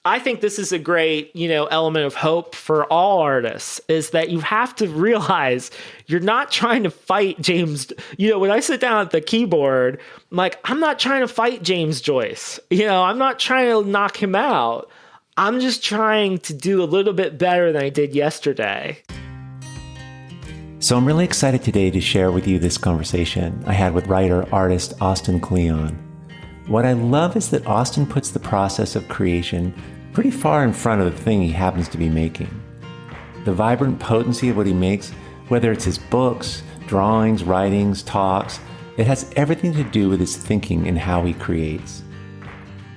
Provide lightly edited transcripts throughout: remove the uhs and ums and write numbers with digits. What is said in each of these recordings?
I think this is a great, element of hope for all artists, is that you have to realize you're not trying to fight James. When I sit down at the keyboard, I'm not trying to fight James Joyce. I'm not trying to knock him out. I'm just trying to do a little bit better than I did yesterday. So I'm really excited today to share with you this conversation I had with writer-artist Austin Kleon. What I love is that Austin puts the process of creation pretty far in front of the thing he happens to be making. The vibrant potency of what he makes, whether it's his books, drawings, writings, talks, it has everything to do with his thinking and how he creates.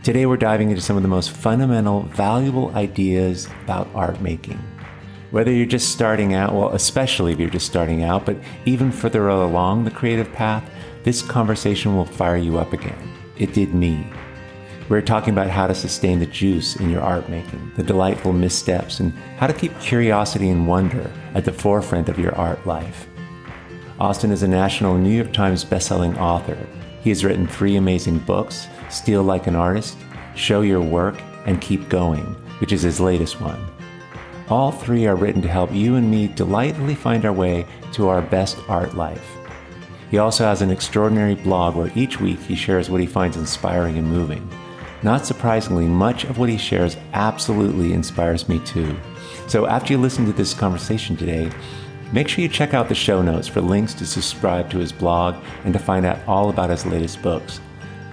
Today we're diving into some of the most fundamental, valuable ideas about art making. Whether you're just starting out, well, especially if you're just starting out, but even further along the creative path, this conversation will fire you up again. It did me. We're talking about how to sustain the juice in your art making, the delightful missteps, and how to keep curiosity and wonder at the forefront of your art life. Austin is a national New York Times bestselling author. He has written 3 amazing books, Steal Like an Artist, Show Your Work, and Keep Going, which is his latest one. All 3 are written to help you and me delightfully find our way to our best art life. He also has an extraordinary blog where each week he shares what he finds inspiring and moving. Not surprisingly, much of what he shares absolutely inspires me too. So after you listen to this conversation today, make sure you check out the show notes for links to subscribe to his blog and to find out all about his latest books.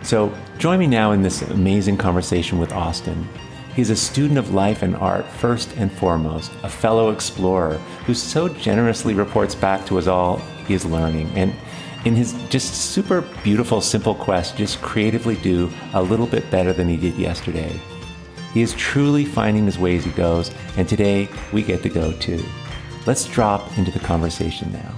So join me now in this amazing conversation with Austin. He's a student of life and art first and foremost, a fellow explorer who so generously reports back to us all he is learning, and in his just super beautiful, simple quest, just creatively do a little bit better than he did yesterday. He is truly finding his way as he goes, and today we get to go too. Let's drop into the conversation now.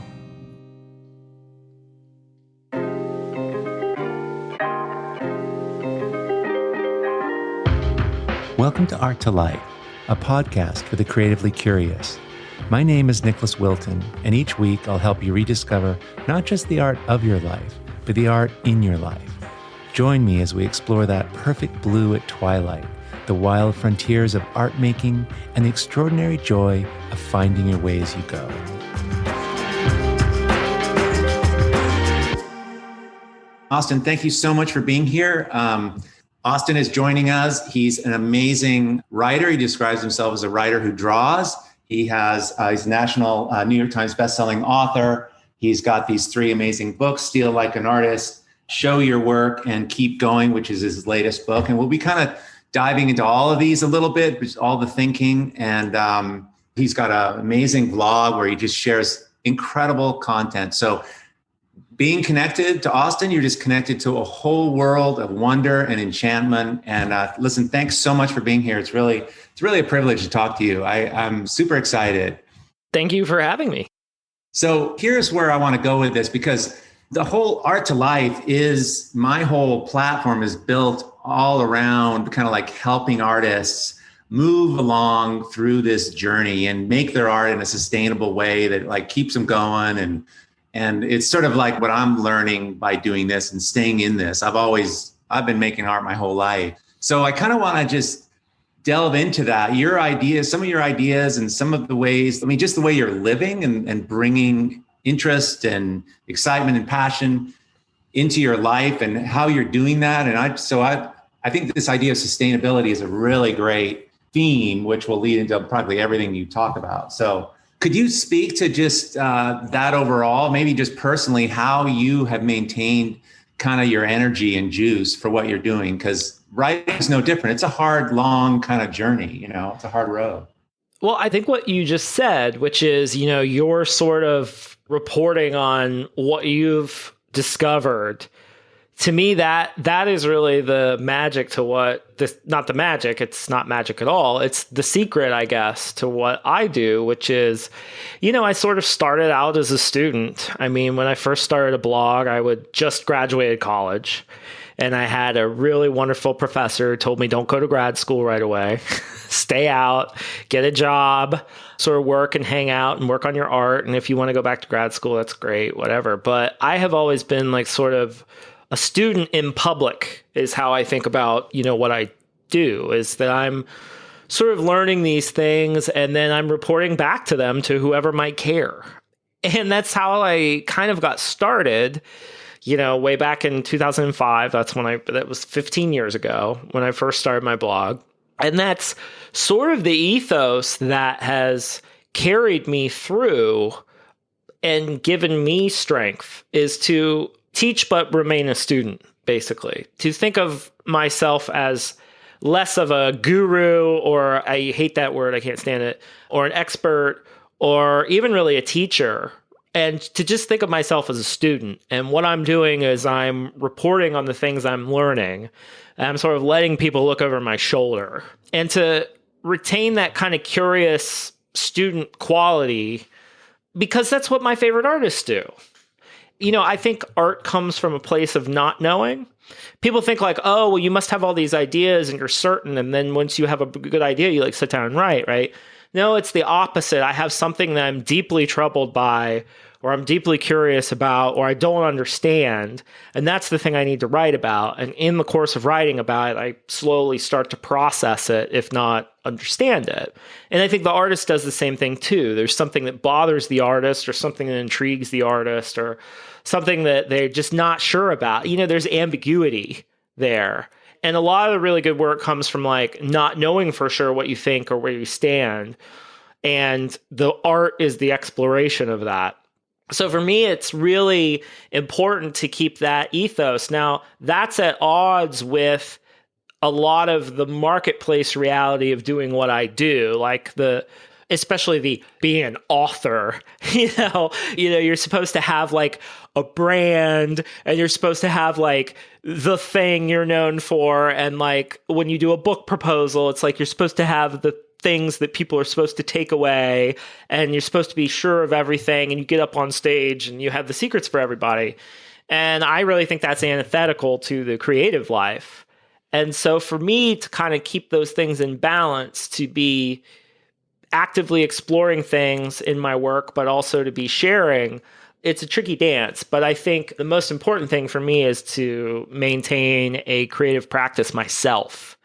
Welcome to Art2Life, a podcast for the creatively curious. My name is Nicholas Wilton, and each week I'll help you rediscover not just the art of your life, but the art in your life. Join me as we explore that perfect blue at twilight, the wild frontiers of art making, and the extraordinary joy of finding your way as you go. Austin, thank you so much for being here. Austin is joining us. He's an amazing writer. He describes himself as a writer who draws. He's a national New York Times bestselling author. He's got these 3 amazing books, Steal Like an Artist, Show Your Work, and Keep Going, which is his latest book. And we'll be kind of diving into all of these a little bit, all the thinking. And he's got an amazing blog where he just shares incredible content. So being connected to Austin, you're just connected to a whole world of wonder and enchantment. And listen, thanks so much for being here. It's really a privilege to talk to you. I'm super excited. Thank you for having me. So here's where I want to go with this, because the whole Art2Life is, my whole platform is built all around kind of like helping artists move along through this journey and make their art in a sustainable way that like keeps them going. And it's sort of like what I'm learning by doing this and staying in this. I've been making art my whole life. So I kind of want to just delve into that, your ideas, some of your ideas and some of the ways, just the way you're living and bringing interest and excitement and passion into your life and how you're doing that. And I think this idea of sustainability is a really great theme, which will lead into probably everything you talk about. So could you speak to just that overall, maybe just personally, how you have maintained kind of your energy and juice for what you're doing? Because writing is no different. It's a hard, long kind of journey, it's a hard road. Well, I think what you just said, which is, you're sort of reporting on what you've discovered. To me, that is really the magic to what this, not the magic, it's not magic at all. It's the secret, I guess, to what I do, which is, I sort of started out as a student. When I first started a blog, I would just graduated college. And I had a really wonderful professor who told me, don't go to grad school right away. Stay out, get a job, sort of work and hang out and work on your art. And if you want to go back to grad school, that's great, whatever. But I have always been like sort of a student in public is how I think about, what I do, is that I'm sort of learning these things and then I'm reporting back to them, to whoever might care. And that's how I kind of got started, way back in 2005. That was 15 years ago when I first started my blog. And that's sort of the ethos that has carried me through and given me strength, is to teach but remain a student, basically. To think of myself as less of a guru, or I hate that word, I can't stand it, or an expert, or even really a teacher, and to just think of myself as a student. And what I'm doing is I'm reporting on the things I'm learning, and I'm sort of letting people look over my shoulder. And to retain that kind of curious student quality, because that's what my favorite artists do. I think art comes from a place of not knowing. People think like, oh, well, you must have all these ideas and you're certain. And then once you have a good idea, you like sit down and write, right? No, it's the opposite. I have something that I'm deeply troubled by, or I'm deeply curious about, or I don't understand. And that's the thing I need to write about. And in the course of writing about it, I slowly start to process it, if not understand it. And I think the artist does the same thing too. There's something that bothers the artist, or something that intrigues the artist, or something that they're just not sure about. There's ambiguity there. And a lot of the really good work comes from like not knowing for sure what you think or where you stand. And the art is the exploration of that. So for me, it's really important to keep that ethos. Now, that's at odds with a lot of the marketplace reality of doing what I do, like especially the being an author. You're supposed to have like a brand, and you're supposed to have like the thing you're known for. And like when you do a book proposal, it's like you're supposed to have the things that people are supposed to take away, and you're supposed to be sure of everything, and you get up on stage and you have the secrets for everybody. And I really think that's antithetical to the creative life. And so for me to kind of keep those things in balance, to be actively exploring things in my work, but also to be sharing, it's a tricky dance. But I think the most important thing for me is to maintain a creative practice myself,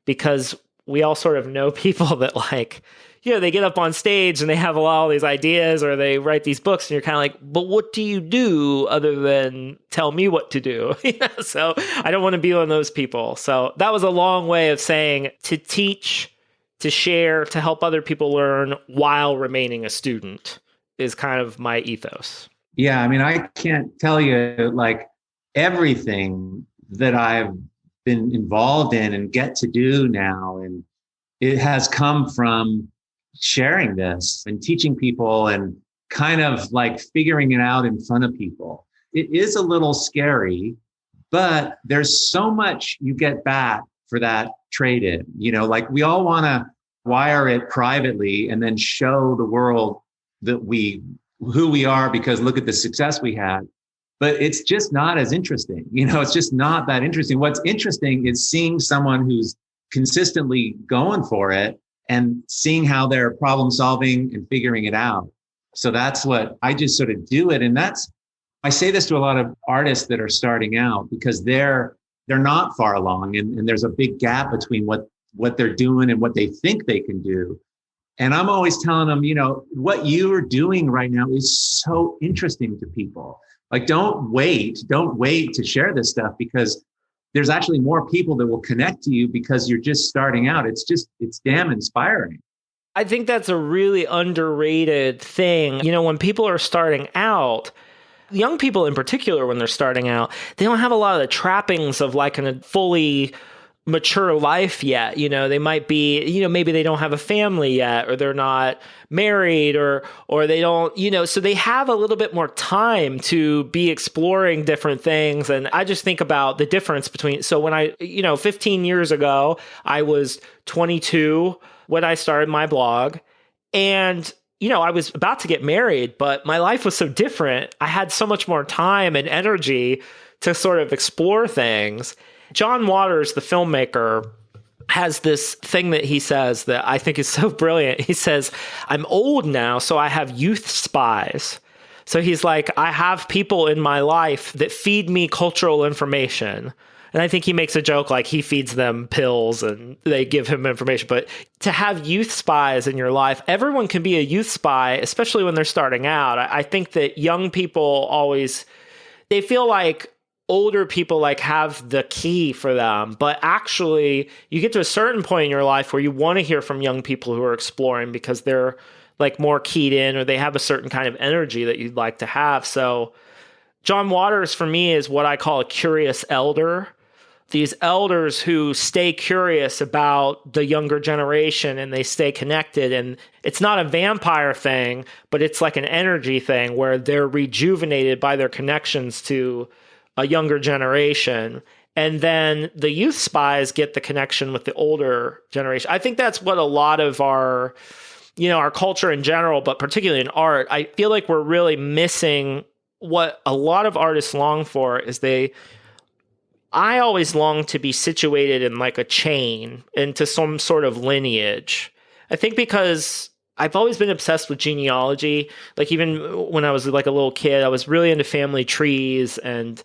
because we all sort of know people that like, they get up on stage and they have all these ideas, or they write these books, and you're kind of like, but what do you do other than tell me what to do? So I don't want to be one of those people. So that was a long way of saying to teach, to share, to help other people learn while remaining a student is kind of my ethos. Yeah, I mean, I can't tell you like everything that I've been involved in and get to do now. And it has come from sharing this and teaching people and kind of like figuring it out in front of people. It is a little scary, but there's so much you get back for that trade-in. Like we all want to wire it privately and then show the world that who we are, because look at the success we had. But it's just not as interesting. It's just not that interesting. What's interesting is seeing someone who's consistently going for it and seeing how they're problem solving and figuring it out. So that's what I just sort of do it. And I say this to a lot of artists that are starting out, because they're not far along, and there's a big gap between what they're doing and what they think they can do. And I'm always telling them, what you are doing right now is so interesting to people. Like, don't wait to share this stuff, because there's actually more people that will connect to you because you're just starting out. It's damn inspiring. I think that's a really underrated thing. When people are starting out, young people in particular, when they're starting out, they don't have a lot of the trappings of like a fully mature life yet. They might be, maybe they don't have a family yet, or they're not married, or they don't, so they have a little bit more time to be exploring different things. And I just think about the difference between, so when 15 years ago, I was 22 when I started my blog, and I was about to get married, but my life was so different. I had so much more time and energy to sort of explore things. John Waters, the filmmaker, has this thing that he says that I think is so brilliant. He says, I'm old now, so I have youth spies. So he's like, I have people in my life that feed me cultural information. And I think he makes a joke like he feeds them pills and they give him information. But to have youth spies in your life, everyone can be a youth spy, especially when they're starting out. I think that young people always, they feel like older people like have the key for them. But actually, you get to a certain point in your life where you want to hear from young people who are exploring because they're like more keyed in or they have a certain kind of energy that you'd like to have. So John Waters, for me, is what I call a curious elder. These elders who stay curious about the younger generation and they stay connected. And it's not a vampire thing, but it's like an energy thing where they're rejuvenated by their connections to a younger generation. And then the youth spies get the connection with the older generation. I think that's what a lot of our culture in general, but particularly in art, I feel like we're really missing what a lot of artists long for is I always long to be situated in like a chain into some sort of lineage. I think because I've always been obsessed with genealogy. Like even when I was like a little kid, I was really into family trees and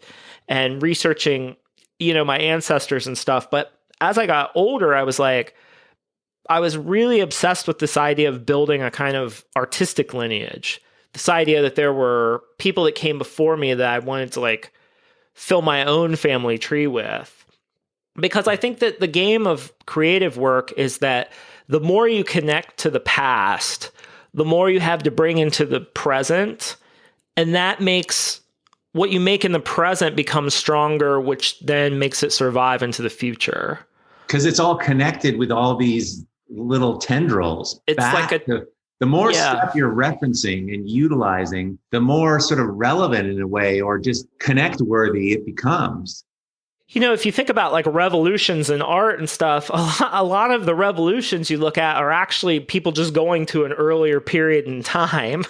researching, my ancestors and stuff. But as I got older, I was really obsessed with this idea of building a kind of artistic lineage. This idea that there were people that came before me that I wanted to like fill my own family tree with. Because I think that the game of creative work is that the more you connect to the past, the more you have to bring into the present. And that makes what you make in the present become stronger, which then makes it survive into the future. Because it's all connected with all these little tendrils. It's like the more stuff you're referencing and utilizing, the more sort of relevant in a way or just connect worthy it becomes. If you think about like revolutions in art and stuff, a lot of the revolutions you look at are actually people just going to an earlier period in time.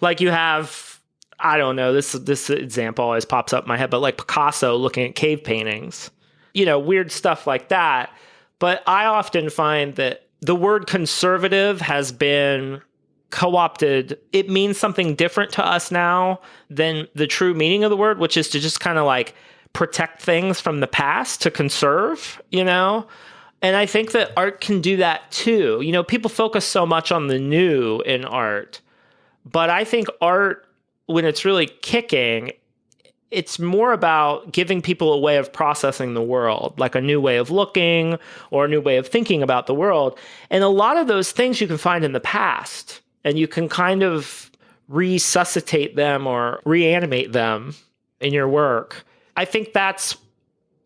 Like you have, I don't know, this example always pops up in my head, but like Picasso looking at cave paintings, weird stuff like that. But I often find that the word conservative has been co-opted. It means something different to us now than the true meaning of the word, which is to just kind of like protect things from the past, to conserve, And I think that art can do that too. People focus so much on the new in art, but I think art, when it's really kicking, it's more about giving people a way of processing the world, like a new way of looking or a new way of thinking about the world. And a lot of those things you can find in the past, and you can kind of resuscitate them or reanimate them in your work. I think that's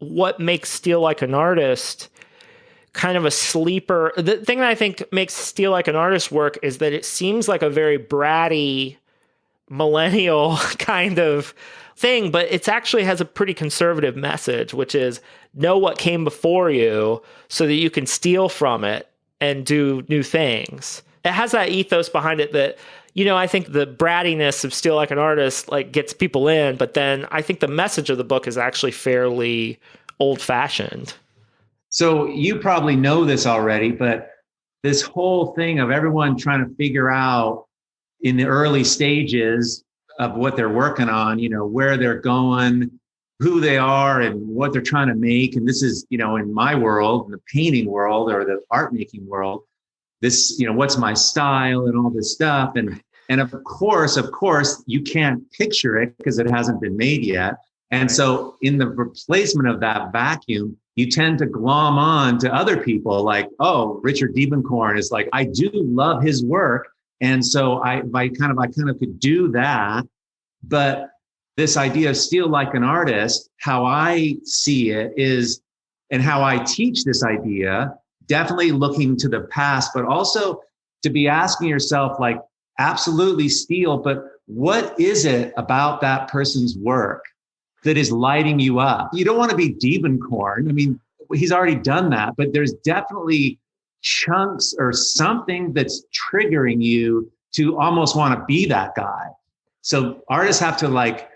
what makes Steal Like an Artist kind of a sleeper. The thing that I think makes Steal Like an Artist work is that it seems like a very bratty, millennial kind of thing, but it actually has a pretty conservative message, which is know what came before you so that you can steal from it and do new things. It has that ethos behind it that, I think the brattiness of Steal Like an Artist like gets people in, but then I think the message of the book is actually fairly old-fashioned. So you probably know this already, but this whole thing of everyone trying to figure out in the early stages of what they're working on, where they're going, who they are and what they're trying to make. And this is, in my world, in the painting world or the art making world, this, what's my style and all this stuff. And of course, you can't picture it because it hasn't been made yet. And so in the replacement of that vacuum, you tend to glom on to other people like, oh, Richard Diebenkorn is like, I do love his work. And so I kind of could do that. But this idea of Steal Like an Artist, how I see it is, and how I teach this idea, definitely looking to the past, but also to be asking yourself, like, absolutely steal, but what is it about that person's work that is lighting you up? You don't want to be Diebenkorn. I mean, he's already done that, but there's definitely chunks or something that's triggering you to almost want to be that guy. So artists have to like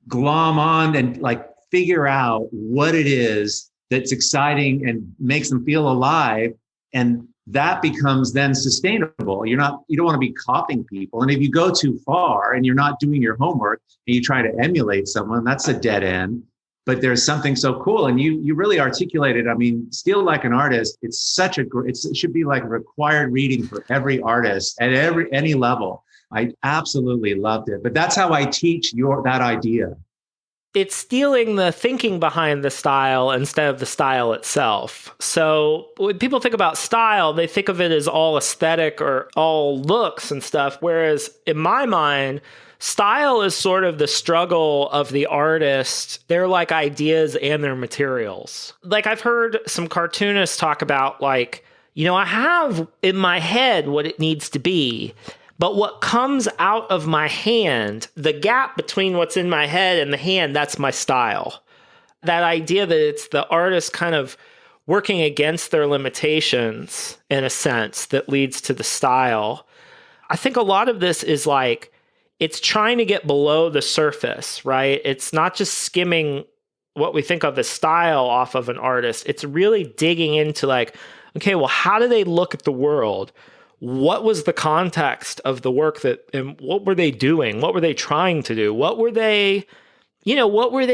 glom on and like figure out what it is that's exciting and makes them feel alive. And that becomes then sustainable. You don't want to be copying people. And if you go too far and you're not doing your homework and you try to emulate someone, that's a dead end. but there's something so cool. And you really articulated, I mean, Steal Like an Artist, it should be like required reading for every artist at any level. I absolutely loved it. But that's how I teach that idea. It's stealing the thinking behind the style instead of the style itself. So when people think about style, they think of it as all aesthetic or all looks and stuff. Whereas in my mind, style is sort of the struggle of the artist. They're like ideas and their materials. Like I've heard some cartoonists talk about like, I have in my head what it needs to be. But what comes out of my hand, the gap between what's in my head and the hand, that's my style. That idea that it's the artist kind of working against their limitations in a sense that leads to the style. I think a lot of this is like, it's trying to get below the surface, right? It's not just skimming what we think of as style off of an artist. It's really digging into like, okay, well, how do they look at the world? What was the context of the work and what were they doing? What were they trying to do? What were they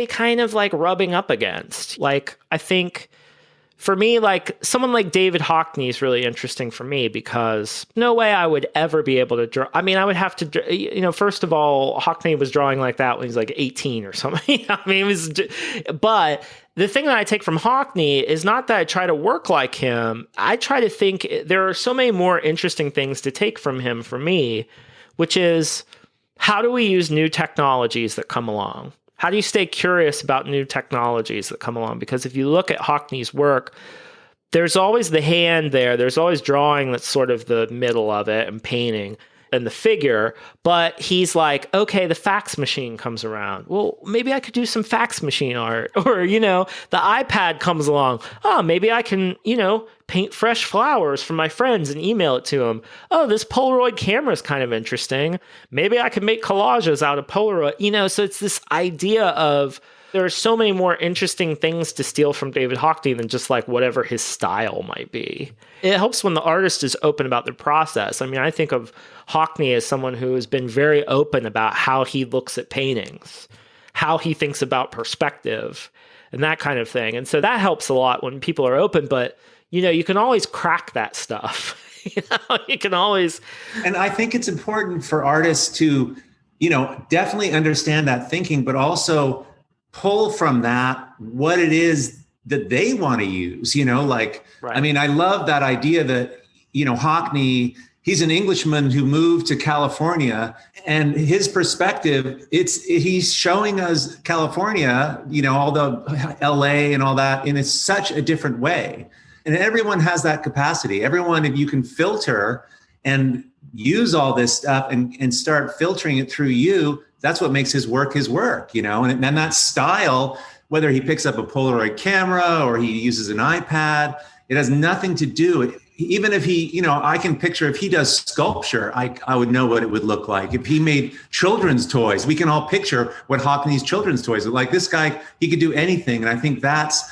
kind of like rubbing up against? Like, I think for me, like someone like David Hockney is really interesting for me because no way I would ever be able to draw. I mean, I would have to, first of all, Hockney was drawing like that when he was like 18 or something. I mean, but the thing that I take from Hockney is not that I try to work like him. I try to think there are so many more interesting things to take from him for me, which is how do we use new technologies that come along? How do you stay curious about new technologies that come along? Because if you look at Hockney's work, there's always the hand there. There's always drawing that's sort of the middle of it and painting and the figure. But he's like, okay, the fax machine comes around. Well, maybe I could do some fax machine art. Or, the iPad comes along. Oh, maybe I can, paint fresh flowers for my friends and email it to them. Oh, this Polaroid camera is kind of interesting. Maybe I can make collages out of Polaroid. So it's this idea of there are so many more interesting things to steal from David Hockney than just like whatever his style might be. It helps when the artist is open about their process. I mean, I think of Hockney as someone who has been very open about how he looks at paintings, how he thinks about perspective, and that kind of thing. And so that helps a lot when people are open, but you can always crack that stuff. You can always. And I think it's important for artists to, definitely understand that thinking, but also pull from that what it is that they want to use, right. I mean, I love that idea that, Hockney, he's an Englishman who moved to California, and his perspective, he's showing us California, all the LA and all that, and it's such a different way. And everyone has that capacity. Everyone, if you can filter and use all this stuff and start filtering it through you, that's what makes his work, and that style, whether he picks up a Polaroid camera or he uses an iPad, it has nothing to do. Even if he, I can picture if he does sculpture, I would know what it would look like. If he made children's toys, we can all picture what Hockney's children's toys are like. This guy, he could do anything. And I think that's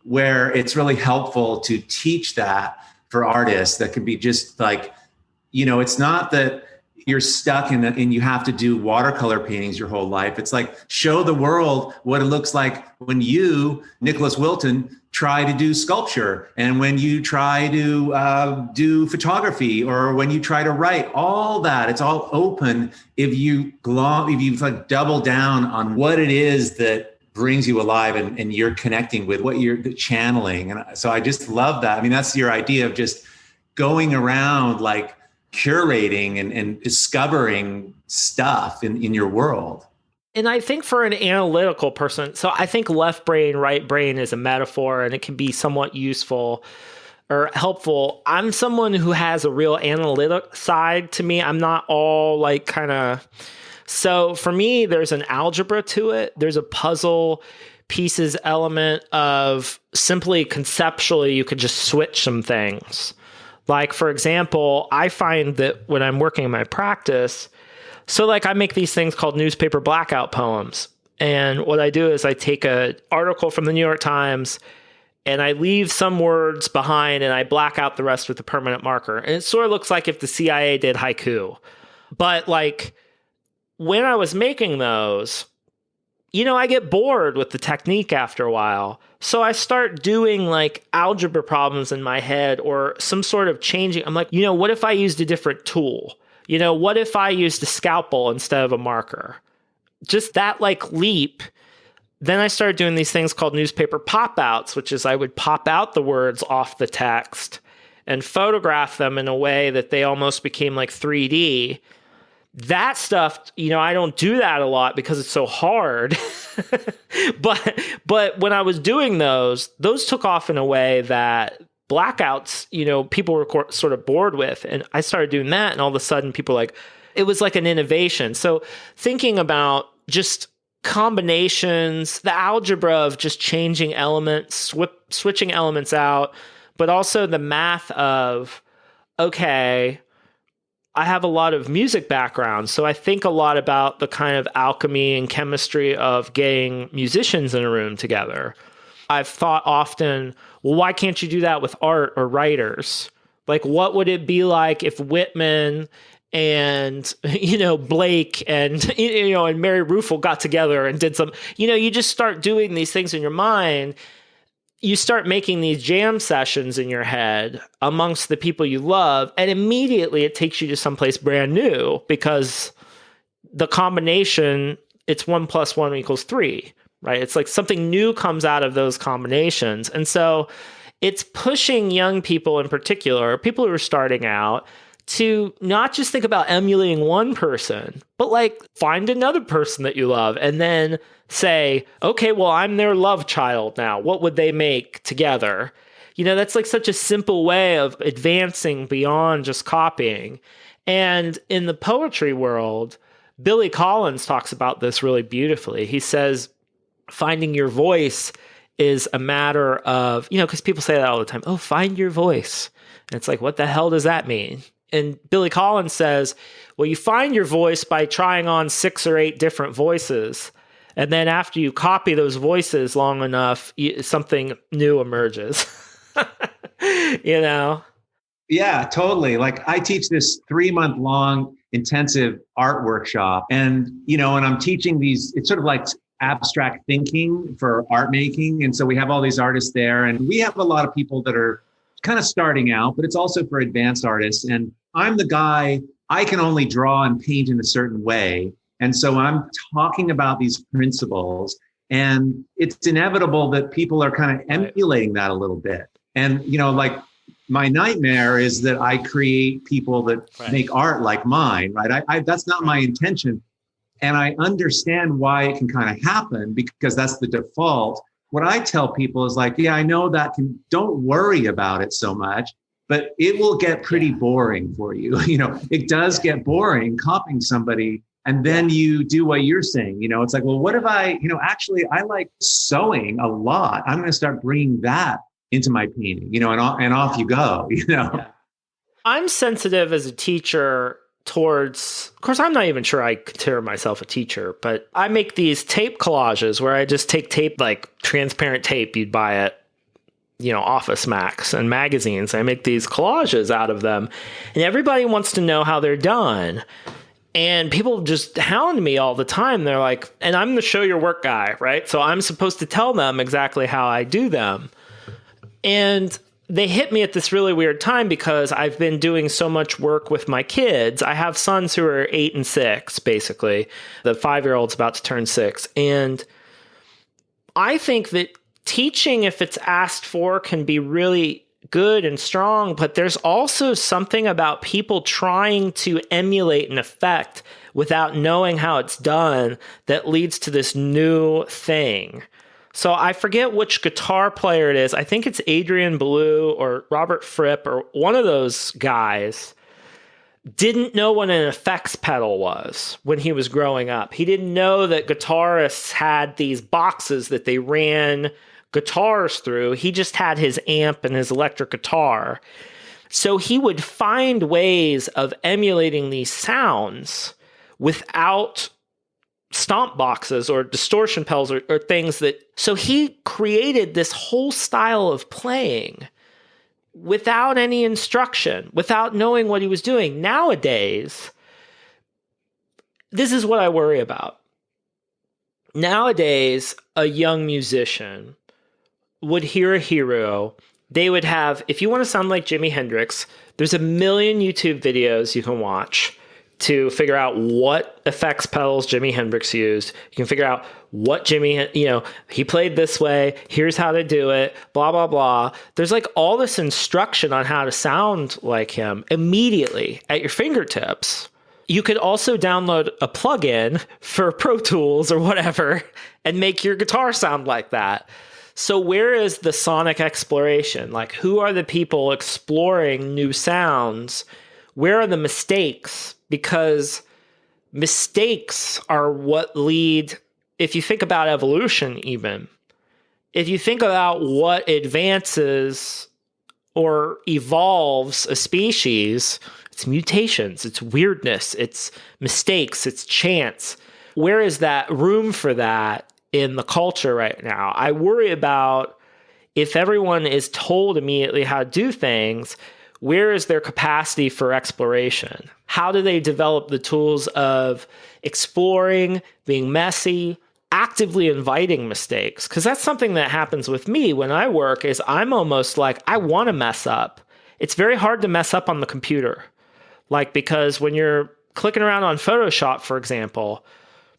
where it's really helpful to teach that for artists. That could be just like, it's not that you're stuck in and you have to do watercolor paintings your whole life. It's like, show the world what it looks like when you, Nicholas Wilton, try to do sculpture, and when you try to do photography, or when you try to write. All that, it's all open if you like double down on what it is that brings you alive and you're connecting with what you're channeling. And so I just love that. I mean, that's your idea of just going around like curating and discovering stuff in your world. And I think for an analytical person, so I think left brain, right brain is a metaphor, and it can be somewhat useful or helpful. I'm someone who has a real analytic side to me. I'm not all like kind of, so for me, there's an algebra to it. There's a puzzle pieces element of simply conceptually, you could just switch some things. Like, for example, I find that when I'm working in my practice, so like I make these things called newspaper blackout poems. And what I do is I take an article from the New York Times and I leave some words behind and I black out the rest with a permanent marker. And it sort of looks like if the CIA did haiku. But like when I was making those, I get bored with the technique after a while. So I start doing like algebra problems in my head or some sort of changing. I'm like, what if I used a different tool? What if I used a scalpel instead of a marker? Just that like leap. Then I started doing these things called newspaper pop-outs, which is I would pop out the words off the text and photograph them in a way that they almost became like 3D. That stuff, I don't do that a lot because it's so hard. But when I was doing those took off in a way that blackouts, people were sort of bored with. And I started doing that, and all of a sudden people it was like an innovation. So thinking about just combinations, the algebra of just changing elements, switching elements out, but also the math of, okay, I have a lot of music background, so I think a lot about the kind of alchemy and chemistry of getting musicians in a room together. I've thought often, well, why can't you do that with art or writers? Like, what would it be like if Whitman and, Blake and, and Mary Ruefle got together and did some, you just start doing these things in your mind. You start making these jam sessions in your head amongst the people you love, and immediately it takes you to someplace brand new because the combination, it's 1 + 1 = 3, right? It's like something new comes out of those combinations. And so it's pushing young people in particular, people who are starting out, to not just think about emulating one person, but like find another person that you love and then say, okay, well, I'm their love child now. What would they make together? That's like such a simple way of advancing beyond just copying. And in the poetry world, Billy Collins talks about this really beautifully. He says, finding your voice is a matter of, because people say that all the time, oh, find your voice. And it's like, what the hell does that mean? And Billy Collins says, well, you find your voice by trying on 6 or 8 different voices. And then after you copy those voices long enough, something new emerges. Yeah, totally. Like I teach this 3-month-long intensive art workshop. And, and I'm teaching these, it's sort of like abstract thinking for art making. And so we have all these artists there, and we have a lot of people that are kind of starting out, but it's also for advanced artists. And I'm the guy, I can only draw and paint in a certain way. And so I'm talking about these principles, and it's inevitable that people are kind of emulating that a little bit. And, like my nightmare is that I create people that make art like mine, right? I that's not my intention. And I understand why it can kind of happen because that's the default. What I tell people is like, yeah, I know that don't worry about it so much, but it will get pretty boring for you. It does get boring copying somebody. And then you do what you're saying, it's like, well, what if I, actually I like sewing a lot. I'm going to start bringing that into my painting, and off you go, Yeah. I'm sensitive as a teacher towards, of course, I'm not even sure I consider myself a teacher, but I make these tape collages where I just take tape, like transparent tape you'd buy at, Office Max and magazines. I make these collages out of them, and everybody wants to know how they're done. And people just hound me all the time. They're like, and I'm the show your work guy, right? So I'm supposed to tell them exactly how I do them. And they hit me at this really weird time because I've been doing so much work with my kids. I have sons who are 8 and 6, basically. The 5-year-old's about to turn 6. And I think that teaching, if it's asked for, can be really good and strong, but there's also something about people trying to emulate an effect without knowing how it's done that leads to this new thing. So I forget which guitar player it is. I think it's Adrian Belew or Robert Fripp or one of those guys didn't know what an effects pedal was when he was growing up. He didn't know that guitarists had these boxes that they ran guitars through. He just had his amp and his electric guitar. So he would find ways of emulating these sounds without stomp boxes or distortion pedals or things that... So he created this whole style of playing without any instruction, without knowing what he was doing. Nowadays, this is what I worry about. Nowadays, a young musician would hear a hero. They would have, if you want to sound like Jimi Hendrix, there's a million YouTube videos you can watch to figure out what effects pedals Jimi Hendrix used. You can figure out what he played this way. Here's how to do it, blah, blah, blah. There's like all this instruction on how to sound like him immediately at your fingertips. You could also download a plugin for Pro Tools or whatever and make your guitar sound like that. So where is the sonic exploration? Like, who are the people exploring new sounds? Where are the mistakes? Because mistakes are what lead, if you think about evolution even, if you think about what advances or evolves a species, it's mutations, it's weirdness, it's mistakes, it's chance. Where is that room for that in the culture right now? I worry about if everyone is told immediately how to do things, where is their capacity for exploration? How do they develop the tools of exploring, being messy, actively inviting mistakes? Because that's something that happens with me when I work is I'm almost like, I want to mess up. It's very hard to mess up on the computer. Like, because when you're clicking around on Photoshop, for example,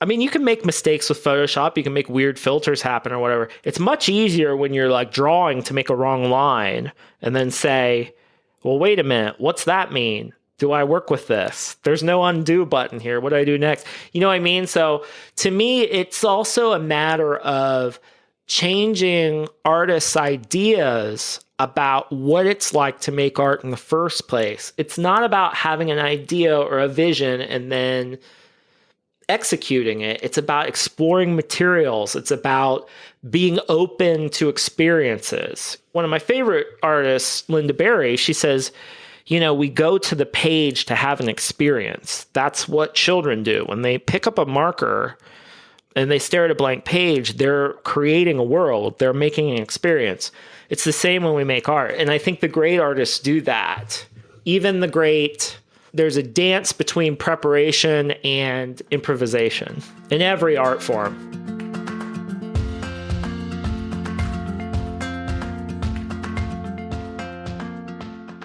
I mean, you can make mistakes with Photoshop. You can make weird filters happen or whatever. It's much easier when you're like drawing to make a wrong line and then say, well, wait a minute, what's that mean? Do I work with this? There's no undo button here. What do I do next? You know what I mean? So to me, it's also a matter of changing artists' ideas about what it's like to make art in the first place. It's not about having an idea or a vision and then executing it. It's about exploring materials. It's about being open to experiences. One of my favorite artists, Linda Berry, she says, we go to the page to have an experience. That's what children do. When they pick up a marker and they stare at a blank page, they're creating a world. They're making an experience. It's the same when we make art. And I think the great artists do that. Even the great, there's a dance between preparation and improvisation in every art form.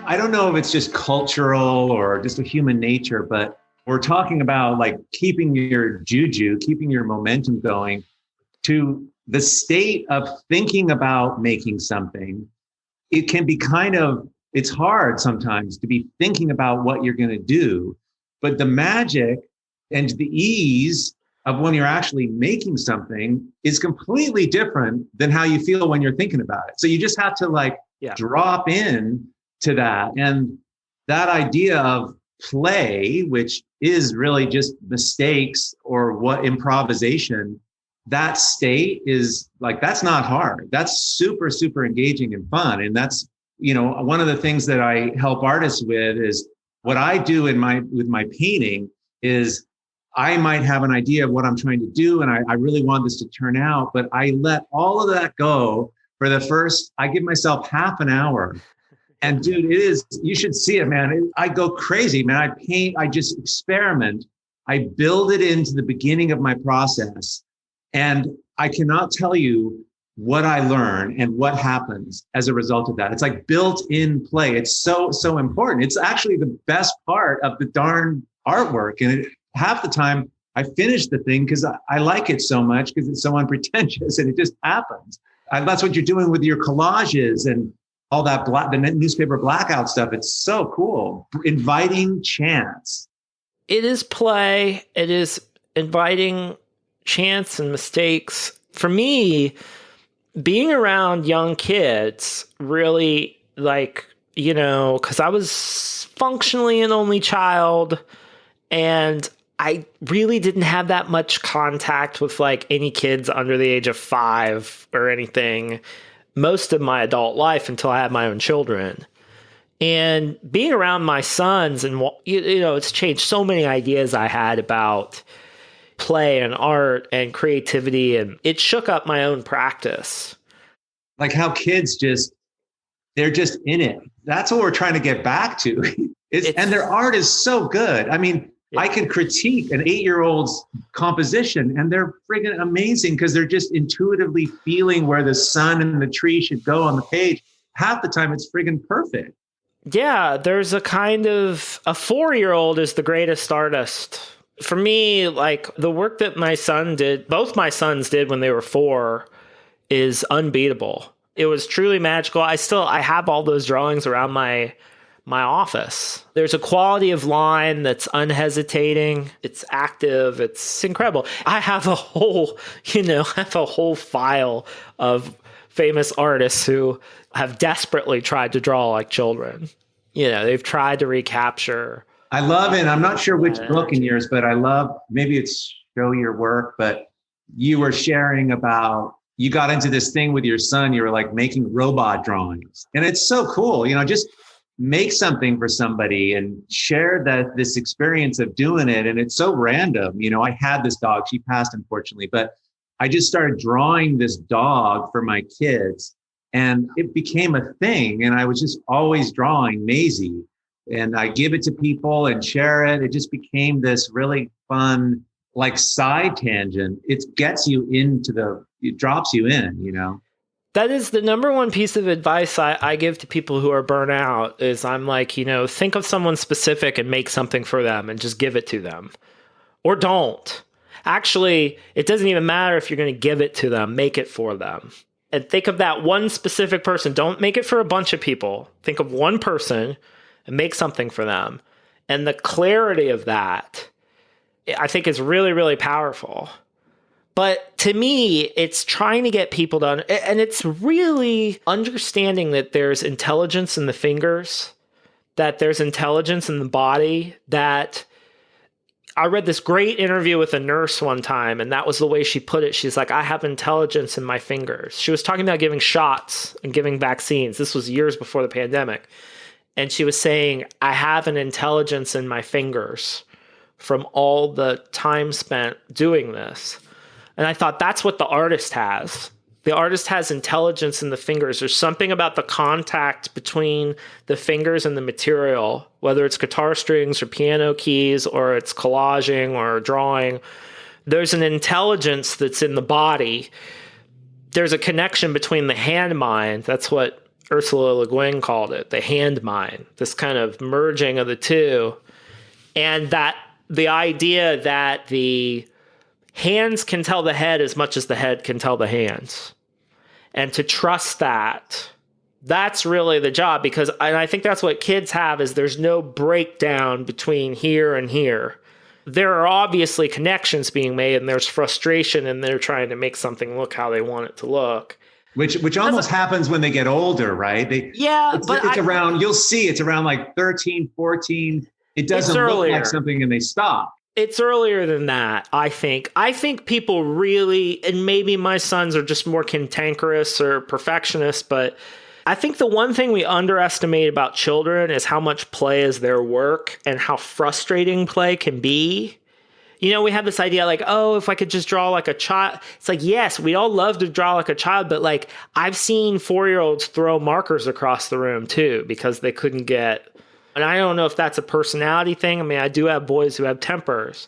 I don't know if it's just cultural or just a human nature, but we're talking about like keeping your juju, keeping your momentum going to the state of thinking about making something. It can be it's hard sometimes to be thinking about what you're going to do, but the magic and the ease of when you're actually making something is completely different than how you feel when you're thinking about it. So you just have to drop in to that. And that idea of play, which is really just mistakes or what improvisation, that state is like, that's not hard. That's super, super engaging and fun. And that's, one of the things that I help artists with is what I do with my painting is I might have an idea of what I'm trying to do. And I really want this to turn out, but I let all of that go for I give myself half an hour. And dude, you should see it, man. I go crazy, man. I paint, I just experiment. I build it into the beginning of my process. And I cannot tell you what I learn and what happens as a result of that. It's like built-in play. It's so, so important. It's actually the best part of the darn artwork. And half the time I finish the thing because I like it so much because it's so unpretentious and it just happens. That's what you're doing with your collages and all that the newspaper blackout stuff. It's so cool. Inviting chance. It is play. It is inviting chance and mistakes. For me, being around young kids really because I was functionally an only child and I really didn't have that much contact with any kids under the age of 5 or anything most of my adult life until I had my own children. And being around my sons and, it's changed so many ideas I had about play and art and creativity, and it shook up my own practice. Like how kids they're just in it. That's what we're trying to get back to. And their art is so good. I mean, I can critique an 8-year-old's composition and they're friggin' amazing because they're just intuitively feeling where the sun and the tree should go on the page. Half the time it's friggin' perfect. Yeah, there's a kind of a 4-year-old is the greatest artist. For me, like the work that both my sons did when they were 4 is unbeatable. It was truly magical. I have all those drawings around my office. There's a quality of line that's unhesitating. It's active. It's incredible. I have a whole file of famous artists who have desperately tried to draw like children. They've tried to recapture. I love it. I'm not sure which book in yours, but I love, maybe it's Show Your Work, but you were sharing about, you got into this thing with your son. You were like making robot drawings. And it's so cool. Just make something for somebody and share this experience of doing it. And it's so random. I had this dog, she passed unfortunately, but I just started drawing this dog for my kids and it became a thing. And I was just always drawing Maisie and I give it to people and share it. It just became this really fun, like side tangent. It gets you it drops you in. That is the number one piece of advice I give to people who are burnt out is I'm like, think of someone specific and make something for them and just give it to them. Or don't. Actually, it doesn't even matter if you're going to give it to them, make it for them. And think of that one specific person. Don't make it for a bunch of people. Think of one person and make something for them. And the clarity of that, I think is really, really powerful. But to me, it's trying to get people to, and it's really understanding that there's intelligence in the fingers, that there's intelligence in the body, that I read this great interview with a nurse one time, and that was the way she put it. She's like, I have intelligence in my fingers. She was talking about giving shots and giving vaccines. This was years before the pandemic. And she was saying, I have an intelligence in my fingers from all the time spent doing this. And I thought that's what the artist has. The artist has intelligence in the fingers. There's something about the contact between the fingers and the material, whether it's guitar strings or piano keys or it's collaging or drawing. There's an intelligence that's in the body. There's a connection between the hand-mind. That's what Ursula Le Guin called it, the hand-mind, this kind of merging of the two. And that the idea that the hands can tell the head as much as the head can tell the hands. And to trust that's really the job and I think that's what kids have is there's no breakdown between here and here. There are obviously connections being made and there's frustration and they're trying to make something look how they want it to look. Which almost happens when they get older, right? It's around, you'll see it's around like 13, 14. It doesn't look like something and they stop. It's earlier than that, I think. I think people really, and maybe my sons are just more cantankerous or perfectionists, but I think the one thing we underestimate about children is how much play is their work and how frustrating play can be. We have this idea like, oh, if I could just draw like a child. It's like, yes, we all love to draw like a child, but like I've seen 4-year-olds throw markers across the room too because they couldn't get. And I don't know if that's a personality thing. I mean, I do have boys who have tempers,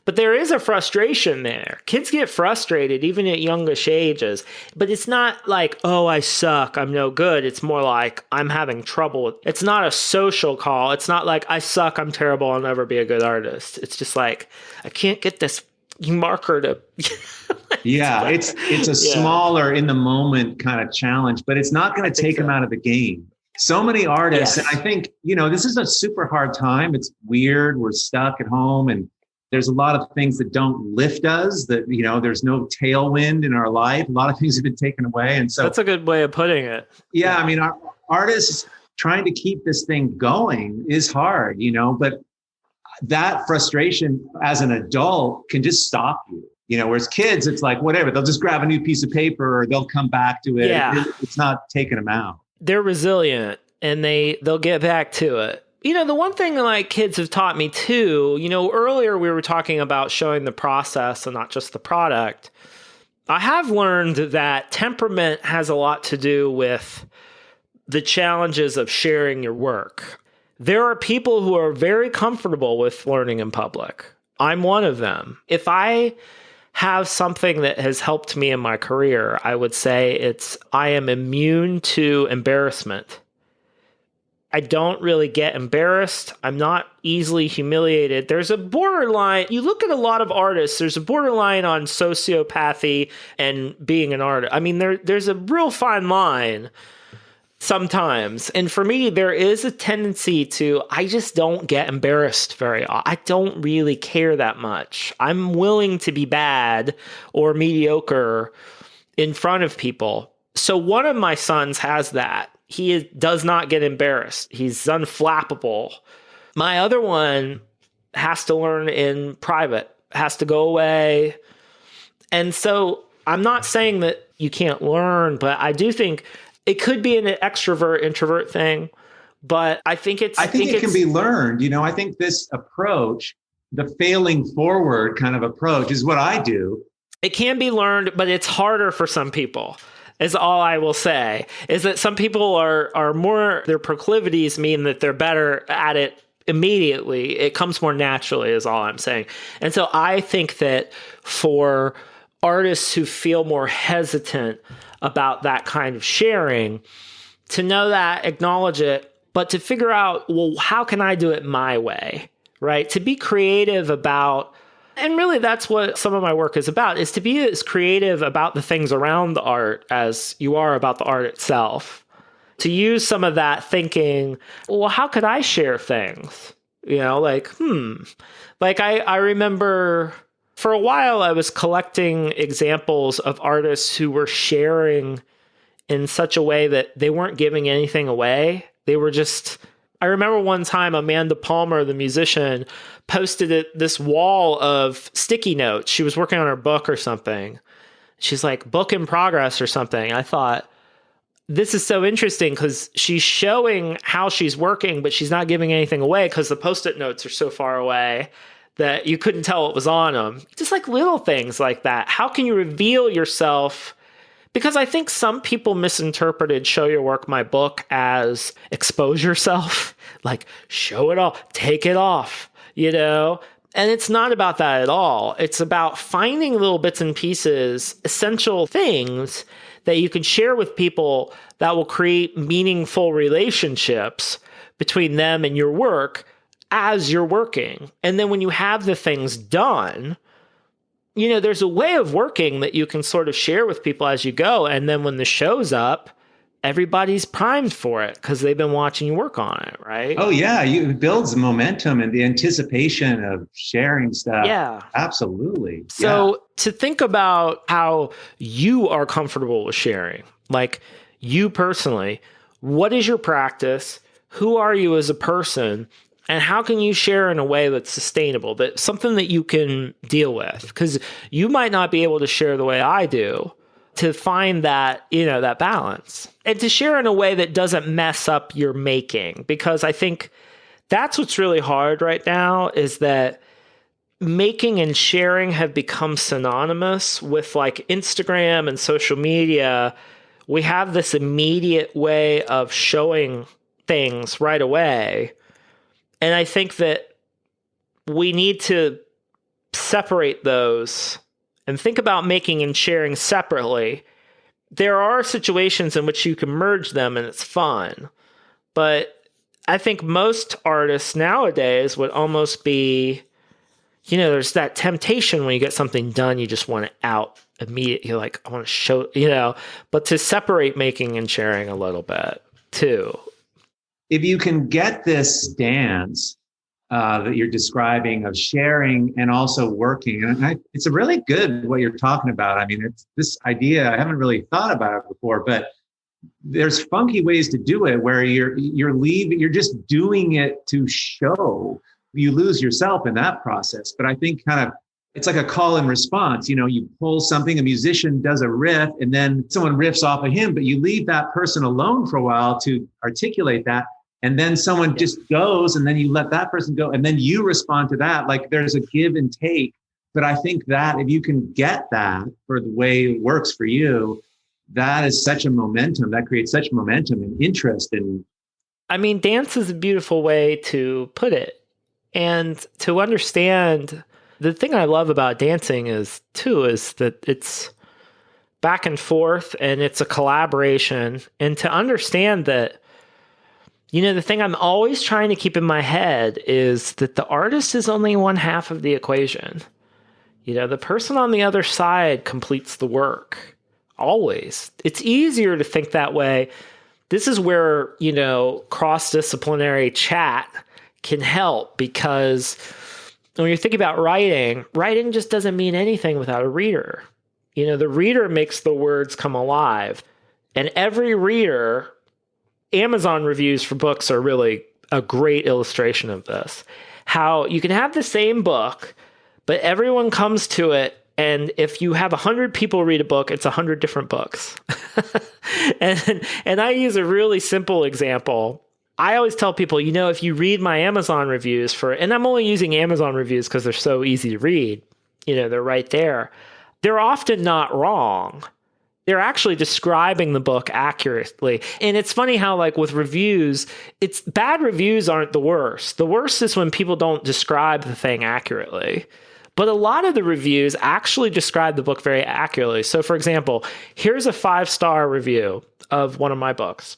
but there is a frustration there. Kids get frustrated even at youngish ages, but it's not like, oh, I suck, I'm no good. It's more like I'm having trouble. It's not a social call. It's not like I suck, I'm terrible, I'll never be a good artist. It's just like, I can't get this marker to. Yeah, it's a smaller in the moment kind of challenge, but it's not going to take them out of the game. So many artists, and I think, this is a super hard time. It's weird. We're stuck at home and there's a lot of things that don't lift us, that, there's no tailwind in our life. A lot of things have been taken away. And so that's a good way of putting it. Yeah. I mean, our artists trying to keep this thing going is hard, but that frustration as an adult can just stop you. Whereas kids, it's like, whatever, they'll just grab a new piece of paper or they'll come back to it. Yeah. It's not taking them out. They're resilient and they'll get back to it. The one thing like kids have taught me too, earlier we were talking about showing the process and not just the product. I have learned that temperament has a lot to do with the challenges of sharing your work. There are people who are very comfortable with learning in public. I'm one of them. If I have something that has helped me in my career, I would say I am immune to embarrassment. I don't really get embarrassed. I'm not easily humiliated. There's a borderline. You look at a lot of artists, there's a borderline on sociopathy and being an artist. I mean, there's a real fine line sometimes. And for me, there is a tendency I just don't get embarrassed very often. I don't really care that much. I'm willing to be bad or mediocre in front of people. So one of my sons has that. He does not get embarrassed. He's unflappable. My other one has to learn in private, has to go away. And so I'm not saying that you can't learn, but I do think it could be an extrovert, introvert thing. But I think it can be learned. I think this approach, the failing forward kind of approach, is what I do. It can be learned, but it's harder for some people. Is all I will say, is that some people are more, their proclivities mean that they're better at it immediately. It comes more naturally is all I'm saying. And so I think that for artists who feel more hesitant about that kind of sharing, to know that, acknowledge it, but to figure out, well, how can I do it my way, right? To be creative about. And really, that's what some of my work is about, is to be as creative about the things around the art as you are about the art itself. To use some of that thinking, well, how could I share things? Like I remember for a while I was collecting examples of artists who were sharing in such a way that they weren't giving anything away. They were just... I remember one time Amanda Palmer, the musician, posted this wall of sticky notes. She was working on her book or something. She's like, book in progress or something. I thought, this is so interesting because she's showing how she's working, but she's not giving anything away because the Post-it notes are so far away that you couldn't tell what was on them. Just like little things like that. How can you reveal yourself? Because I think some people misinterpreted Show Your Work, My Book as expose yourself, like show it all, take it off, And it's not about that at all. It's about finding little bits and pieces, essential things that you can share with people that will create meaningful relationships between them and your work as you're working. And then when you have the things done, there's a way of working that you can sort of share with people as you go. And then when the show's up, everybody's primed for it because they've been watching you work on it, right? Oh, yeah. It builds momentum and the anticipation of sharing stuff. Yeah. Absolutely. So to think about how you are comfortable with sharing, like you personally, what is your practice? Who are you as a person? And how can you share in a way that's sustainable, that's something that you can deal with? Because you might not be able to share the way I do, to find that, that balance. And to share in a way that doesn't mess up your making. Because I think that's what's really hard right now, is that making and sharing have become synonymous with like Instagram and social media. We have this immediate way of showing things right away. And I think that we need to separate those and think about making and sharing separately. There are situations in which you can merge them and it's fun. But I think most artists nowadays would almost be, there's that temptation when you get something done, you just want it out immediately. You're like, I want to show, but to separate making and sharing a little bit too. If you can get this dance that you're describing of sharing and also working, and it's a really good what you're talking about. I mean, it's this idea, I haven't really thought about it before, but there's funky ways to do it where you're just doing it to show. You lose yourself in that process. But I think it's like a call and response. You pull something, a musician does a riff, and then someone riffs off of him, but you leave that person alone for a while to articulate that. And then someone just goes, and then you let that person go, and then you respond to that. Like there's a give and take. But I think that if you can get that for the way it works for you, that is such a momentum. That creates such momentum and interest. And I mean, dance is a beautiful way to put it. And to understand, the thing I love about dancing is that it's back and forth and it's a collaboration. And to understand that, the thing I'm always trying to keep in my head is that the artist is only one half of the equation. The person on the other side completes the work. Always. It's easier to think that way. This is where, cross-disciplinary chat can help, because when you're thinking about writing just doesn't mean anything without a reader. The reader makes the words come alive. And every reader, Amazon reviews for books are really a great illustration of this. How you can have the same book, but everyone comes to it, and if you have 100 people read a book, it's 100 different books. and I use a really simple example. I always tell people, if you read my Amazon reviews and I'm only using Amazon reviews because they're so easy to read, they're right there. They're often not wrong. They're actually describing the book accurately. And it's funny how, like with reviews, bad reviews aren't the worst. The worst is when people don't describe the thing accurately. But a lot of the reviews actually describe the book very accurately. So for example, here's a 5-star review of one of my books.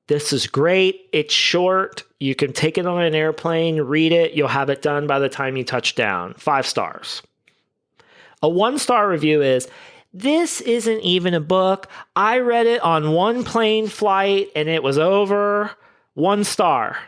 This is great. It's short. You can take it on an airplane, read it. You'll have it done by the time you touch down. 5 stars. A 1-star review is, this isn't even a book. I read it on one plane flight and it was over. 1 star.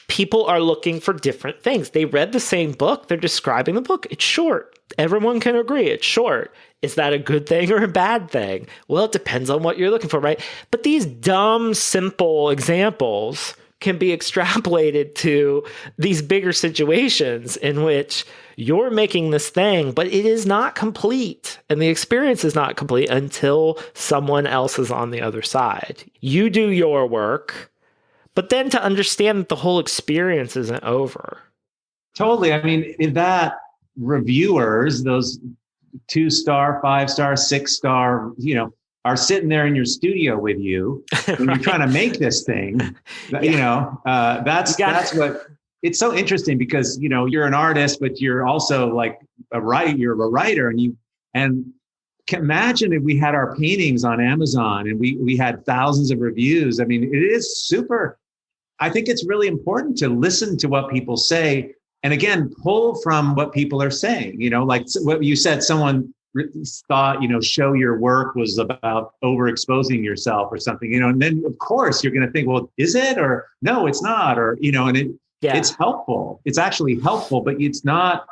People are looking for different things. They read the same book. They're describing the book. It's short. Everyone can agree it's short. Is that a good thing or a bad thing? Well, it depends on what you're looking for, right? But these dumb, simple examples can be extrapolated to these bigger situations in which you're making this thing, but it is not complete. And the experience is not complete until someone else is on the other side. You do your work, but then to understand that the whole experience isn't over. Totally. I mean, in that reviewers, those 2-star, 5-star, 6-star, are sitting there in your studio with you when you're trying to make this thing. That's what it's so interesting, because you're an artist, but you're also like you're a writer, and imagine if we had our paintings on Amazon and we had thousands of reviews. I mean, it is super. I think it's really important to listen to what people say, and again, pull from what people are saying. Like what you said, someone thought, show your work was about overexposing yourself or something, and then of course you're going to think, well, is it, or no, it's not, or, and it's helpful. It's actually helpful, but it's not,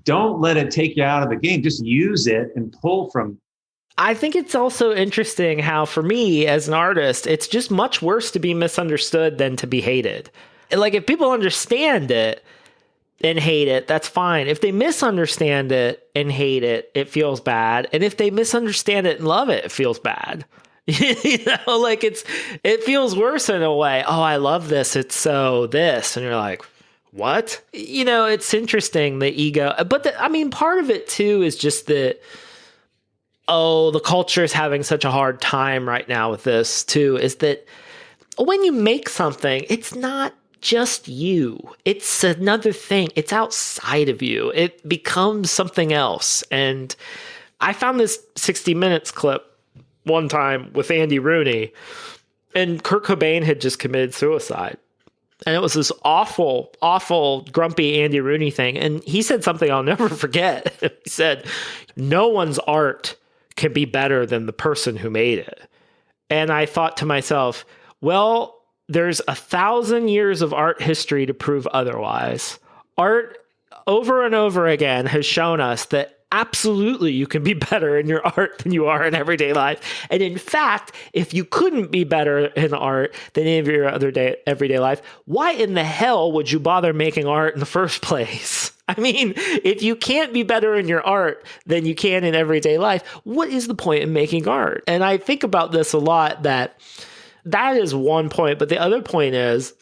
don't let it take you out of the game. Just use it and pull from. I think it's also interesting how, for me as an artist, it's just much worse to be misunderstood than to be hated. Like if people understand it and hate it, that's fine. If they misunderstand it and hate it, it feels bad. And if they misunderstand it and love it, it feels bad. Like it feels worse in a way. Oh, I love this. It's so this. And you're like, what? It's interesting, the ego. But part of it too is just that, the culture is having such a hard time right now with this too, is that when you make something, it's not just you. It's another thing. It's outside of you. It becomes something else. And I found this 60 Minutes clip one time with Andy Rooney, and Kurt Cobain had just committed suicide. And it was this awful, awful, grumpy Andy Rooney thing. And he said something I'll never forget. He said, no one's art can be better than the person who made it. And I thought to myself, well, there's 1,000 years of art history to prove otherwise. Art over and over again has shown us that absolutely you can be better in your art than you are in everyday life. And in fact, if you couldn't be better in art than any of your everyday life, why in the hell would you bother making art in the first place? I mean, if you can't be better in your art than you can in everyday life, what is the point in making art? And I think about this a lot, that is one point. But the other point is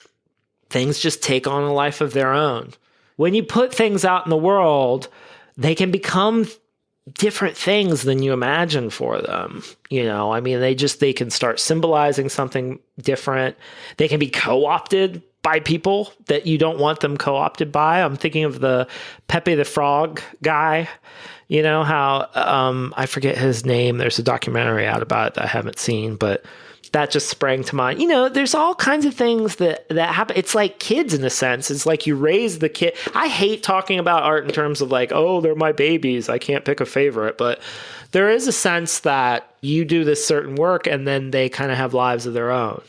things just take on a life of their own. When you put things out in the world, they can become different things than you imagine for them. I mean, they can start symbolizing something different. They can be co-opted by people that you don't want them co-opted by. I'm thinking of the Pepe the Frog guy. How I forget his name. There's a documentary out about it that I haven't seen, but that just sprang to mind. There's all kinds of things that happen. It's like kids in a sense. It's like you raise the kid. I hate talking about art in terms of like, oh, they're my babies, I can't pick a favorite. But there is a sense that you do this certain work and then they kind of have lives of their own.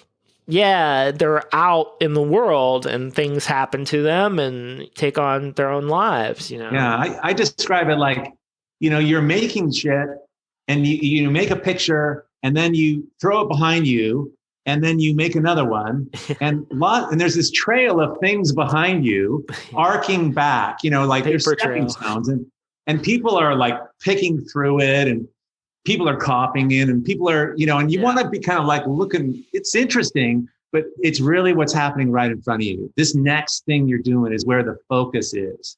Yeah, they're out in the world and things happen to them and take on their own lives, Yeah, I describe it like, you're making shit and you make a picture and then you throw it behind you and then you make another one and there's this trail of things behind you arcing back, like there's stepping stones and people are like picking through it and people are copying it and people are, and you want to be kind of like looking, it's interesting, but it's really what's happening right in front of you. This next thing you're doing is where the focus is.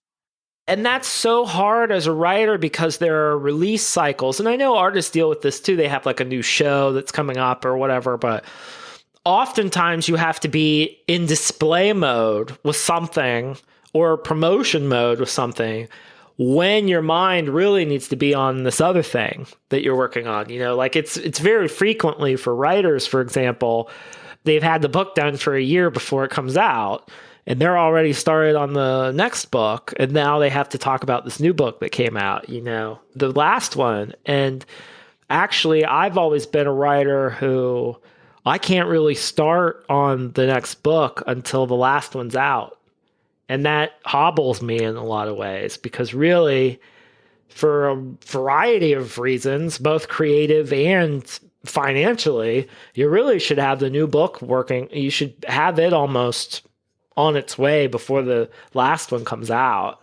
And that's so hard as a writer because there are release cycles. And I know artists deal with this too. They have like a new show that's coming up or whatever, but oftentimes you have to be in display mode with something or promotion mode with something when your mind really needs to be on this other thing that you're working on. Like it's very frequently for writers, for example, they've had the book done for a year before it comes out. And they're already started on the next book. And now they have to talk about this new book that came out, the last one. And actually, I've always been a writer who I can't really start on the next book until the last one's out. And that hobbles me in a lot of ways because really, for a variety of reasons, both creative and financially, you really should have the new book working. You should have it almost on its way before the last one comes out.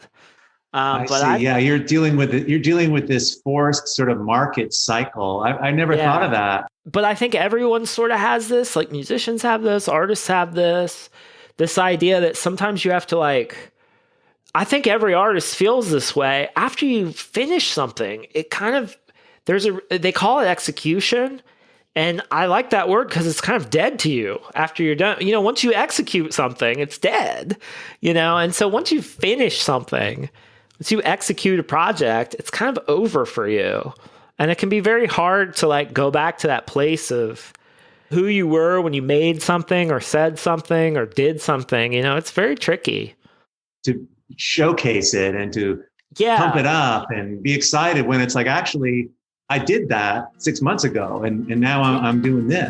I see. You're dealing with it. You're dealing with this forced sort of market cycle. I never thought of that. But I think everyone sort of has this. Like musicians have this, artists have this idea that sometimes you have to I think every artist feels this way after you finish something. It kind of they call it execution. And I like that word because it's kind of dead to you after you're done. Once you execute something, it's dead, And so once you finish something, once you execute a project, it's kind of over for you. And it can be very hard to go back to that place of who you were when you made something or said something or did something. It's very tricky. To showcase it and to pump it up and be excited when it's like, actually, I did that 6 months ago, and now I'm doing this.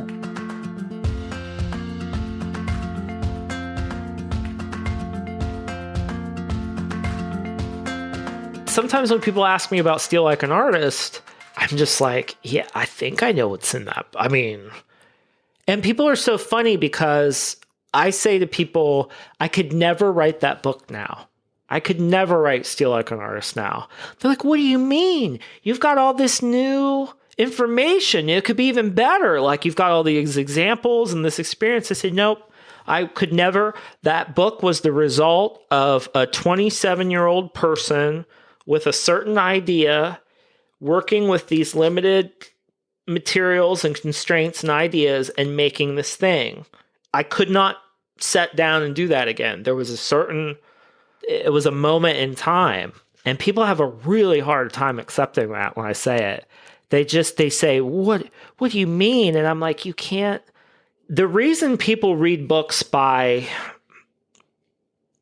Sometimes when people ask me about Steal Like an Artist, I'm just like, yeah, I think I know what's in that. I mean, and people are so funny because I say to people, I could never write that book now. I could never write Steal Like an Artist now. They're like, what do you mean? You've got all this new information. It could be even better. Like you've got all these examples and this experience. I said, nope, I could never. That book was the result of a 27-year-old person with a certain idea, working with these limited materials and constraints and ideas and making this thing. I could not sit down and do that again. There was it was a moment in time, and people have a really hard time accepting that when I say it. They say, what do you mean? And I'm like, you can't. The reason people read books by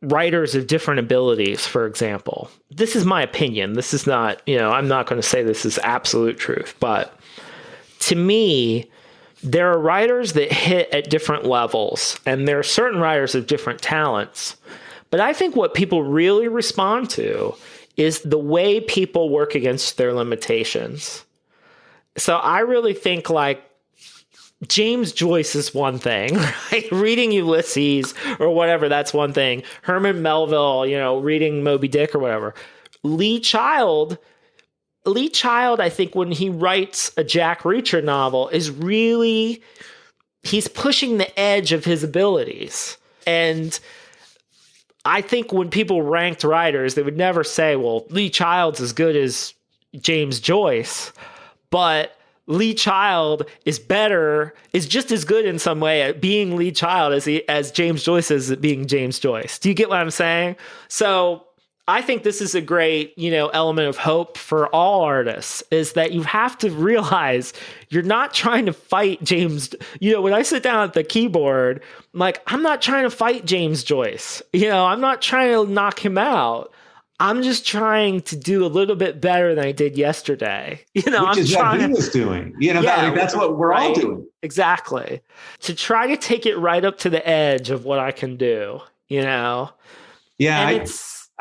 writers of different abilities, for example, this is my opinion. This is not, I'm not going to say this is absolute truth, but to me, there are writers that hit at different levels, and there are certain writers of different talents. But I think what people really respond to is the way people work against their limitations. So I really think James Joyce is one thing, right? Reading Ulysses or whatever, that's one thing. Herman Melville, reading Moby Dick or whatever. Lee Child, I think when he writes a Jack Reacher novel he's pushing the edge of his abilities. And I think when people ranked writers, they would never say, well, Lee Child's as good as James Joyce, but Lee Child is just as good in some way at being Lee Child as James Joyce is at being James Joyce. Do you get what I'm saying? So I think this is a great, element of hope for all artists, is that you have to realize you're not trying to fight James. When I sit down at the keyboard, I'm not trying to fight James Joyce. I'm not trying to knock him out. I'm just trying to do a little bit better than I did yesterday. Which is what he was doing. That's what we're all doing. Exactly. To try to take it right up to the edge of what I can do, Yeah.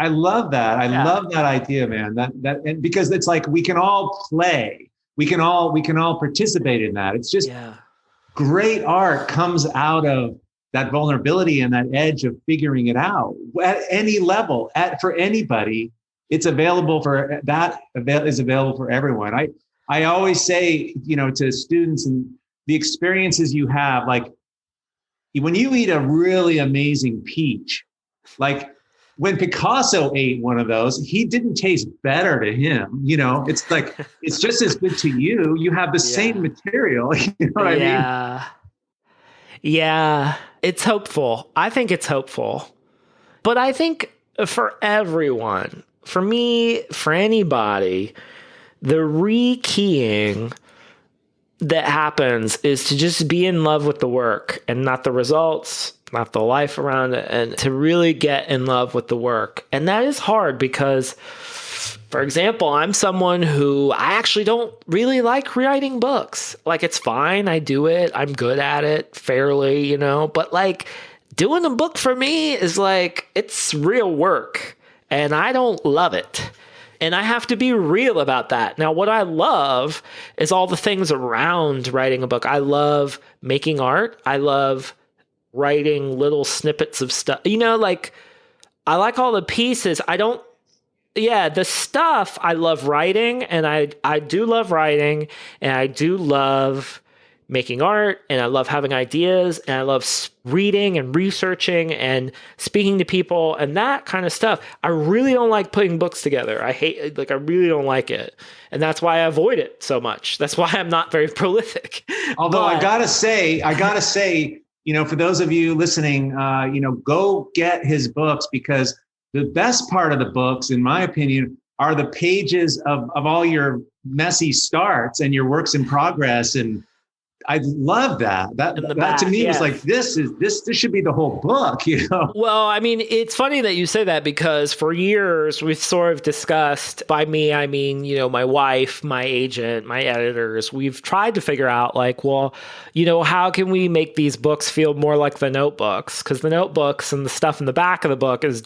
I love that. I love that idea, man. And because it's like we can all play. We can all participate in that. It's just great art comes out of that vulnerability and that edge of figuring it out at any level. For anybody, it's available for that. Is available for everyone. I always say, to students, and the experiences you have, like when you eat a really amazing peach, like when Picasso ate one of those, he didn't taste better to him. It's like, it's just as good to you. You have the same material. You know what I mean? Yeah. It's hopeful. I think it's hopeful. But I think for everyone, for me, for anybody, the rekeying that happens is to just be in love with the work and not the results, not the life around it, and to really get in love with the work. And that is hard because, for example, I'm someone who I actually don't really like writing books. It's fine. I do it. I'm good at it fairly, but doing a book for me is it's real work and I don't love it. And I have to be real about that. Now, what I love is all the things around writing a book. I love making art. I love writing little snippets of stuff. I like all the pieces. The stuff I love writing, and I do love writing, and I do love making art, and I love having ideas, and I love reading and researching and speaking to people and that kind of stuff. I really don't like putting books together. I really don't like it. And that's why I avoid it so much. That's why I'm not very prolific. Although I gotta say, for those of you listening, go get his books, because the best part of the books, in my opinion, are the pages of all your messy starts and your works in progress. And I love that. That to me was like, this should be the whole book, Well, I mean, it's funny that you say that, because for years we've sort of discussed, by me, I mean, my wife, my agent, my editors, we've tried to figure out how can we make these books feel more like the notebooks? Because the notebooks and the stuff in the back of the book is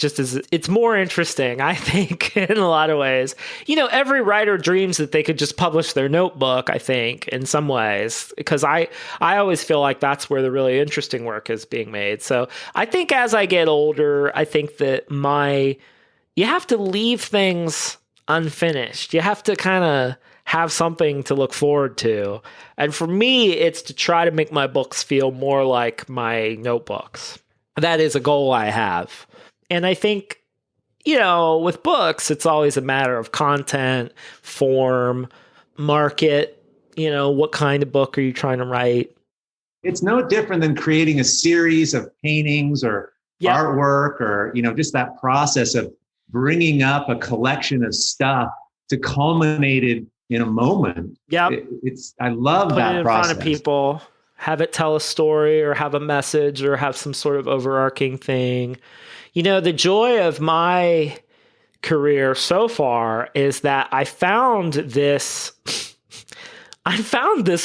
it's more interesting, I think, in a lot of ways. Every writer dreams that they could just publish their notebook, I think, in some ways, because I always feel like that's where the really interesting work is being made. So I think as I get older, I think that you have to leave things unfinished. You have to kind of have something to look forward to. And for me, it's to try to make my books feel more like my notebooks. That is a goal I have. And I think, with books, it's always a matter of content, form, market. What kind of book are you trying to write? It's no different than creating a series of paintings or artwork, or, just that process of bringing up a collection of stuff to culminate it in a moment. Yeah. I love Put that it in process. Front of people, have it tell a story or have a message or have some sort of overarching thing. The joy of my career so far is that I found this